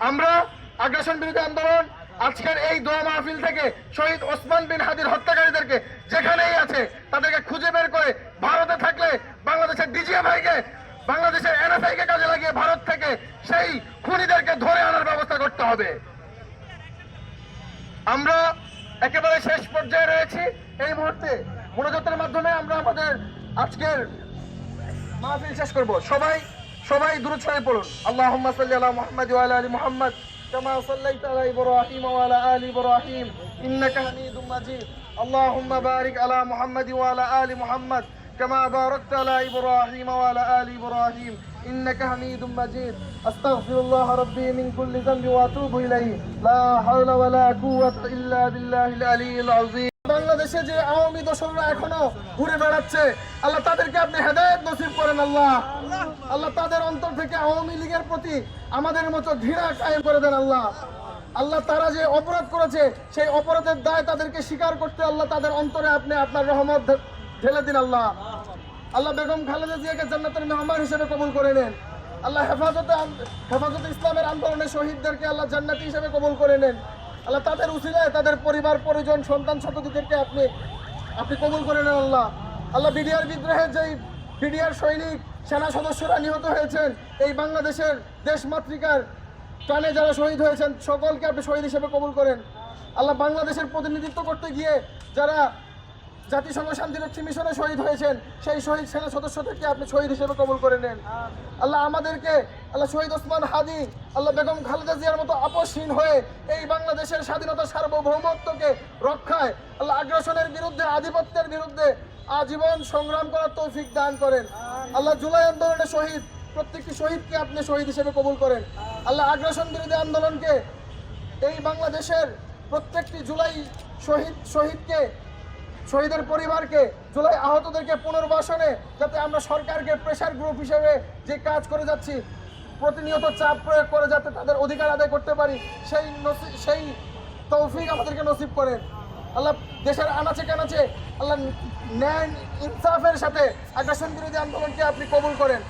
আমরা আগ্রাসন বিরোধী আন্দোলন আজকের এই দোয়া মাহফিল থেকে শহীদ ওসমান বিন হাদির হত্যাকারীদেরকে যেখানেই আছে তাদেরকে খুঁজে বের করে, ভারতে থাকলে বাংলাদেশের ডিজিএফআইকে, বাংলাদেশের এনএসআইকে কাজে লাগিয়ে ভারত থেকে সেই খুনিদেরকে ধরে আনার ব্যবস্থা করতে হবে। আমরা একেবারে শেষ পর্যায়ে রয়েছি। এই মুহূর্তে মোনাজাতের মাধ্যমে আমরা আমাদের আজকের মাহফিল শেষ করব। সবাই দুরূদ শরীফ পড়ুন। আল্লাহুম্মা সাল্লি আলা মুহাম্মাদ ওয়া আলা আলি মুহাম্মাদ কামা সাল্লাইতা আলা ইব্রাহিম ওয়া আলা আলি ইব্রাহিম ইন্নাকা হামিদুম মাজিদ। আল্লাহুম্মা বারিক আলা মুহাম্মাদ ওয়া আলা আলি মুহাম্মাদ كما باركت على إبراهيم وعلى آل إبراهيم إنك حميد مجيد أستغفر الله ربي من كل ذنب وأتوب إليه لا حول ولا قوة إلا بالله العلي العظيم। বাংলাদেশে যে আওয়ামী দোসররা এখনো ঘুরে বেড়াচ্ছে, আল্লাহ তাদেরকে আপনি হেদায়েত নসিব করেন। আল্লাহ তাদের অন্তর থেকে আওয়ামী লীগের প্রতি আমাদের মতো ঘৃণা কায়েম করে দেন। আল্লাহ তারা যে অপরাধ করেছে সেই অপরাধের দায় তাদেরকে স্বীকার করতে আল্লাহ তাদের অন্তরে আপনি আপনার রহমত ঢেলে দিন। আল্লাহ বেগম খালেদা জিয়াকে জান্নাতের মেহমান হিসেবে কবুল করে নেন। আল্লাহ হেফাজতে ইসলামের আন্দোলনের শহীদদেরকে আল্লাহ জান্নাতি হিসেবে কবুল করে নেন। আল্লাহ তাদের উসিলায় তাদের পরিবার পরিজন সন্তান সন্ততিদেরকে আপনি কবুল করে নেন। আল্লাহ বিডিআর বিদ্রোহে যেই বিডিআর সৈনিক সেনা সদস্যরা নিহত হয়েছেন, এই বাংলাদেশের দেশমাতৃকার টানে যারা শহীদ হয়েছেন সকলকে আপনি শহীদ হিসেবে কবুল করেন। আল্লাহ বাংলাদেশের প্রতিনিধিত্ব করতে গিয়ে যারা জাতিসংঘ শান্তিরক্ষী মিশনে শহীদ হয়েছেন সেই শহীদ সেনা সদস্যদেরকে আপনি শহীদ হিসেবে কবুল করে নেন। আল্লাহ আমাদেরকে আল্লাহ শহীদ ওসমান হাদি, আল্লাহ বেগম খালেদা জিয়ার মতো আপসহীন হয়ে এই বাংলাদেশের স্বাধীনতা সার্বভৌমত্বকে রক্ষায় আল্লাহ আগ্রাসনের বিরুদ্ধে, আধিপত্যের বিরুদ্ধে আজীবন সংগ্রাম করার তৌফিক দান করেন। আল্লাহ জুলাই আন্দোলনের শহীদ প্রত্যেকটি শহীদকে আপনি শহীদ হিসেবে কবুল করেন। আল্লাহ আগ্রাসন বিরোধী আন্দোলনকে, এই বাংলাদেশের প্রত্যেকটি জুলাই শহীদকে, শহীদের পরিবারকে, জুলাই আহতদেরকে পুনর্বাসনে যাতে আমরা সরকারকে প্রেসার গ্রুপ হিসেবে যে কাজ করে যাচ্ছি, প্রতিনিয়ত চাপ প্রয়োগ করে যাতে তাদের অধিকার আদায় করতে পারি, সেই তৌফিক আমাদেরকে নসিব করেন। আল্লাহ দেশের আনাচে কানাচে আল্লাহ ন্যায় ইনসাফের সাথে আগ্রাসন বিরোধী আন্দোলনকে আপনি কবুল করেন।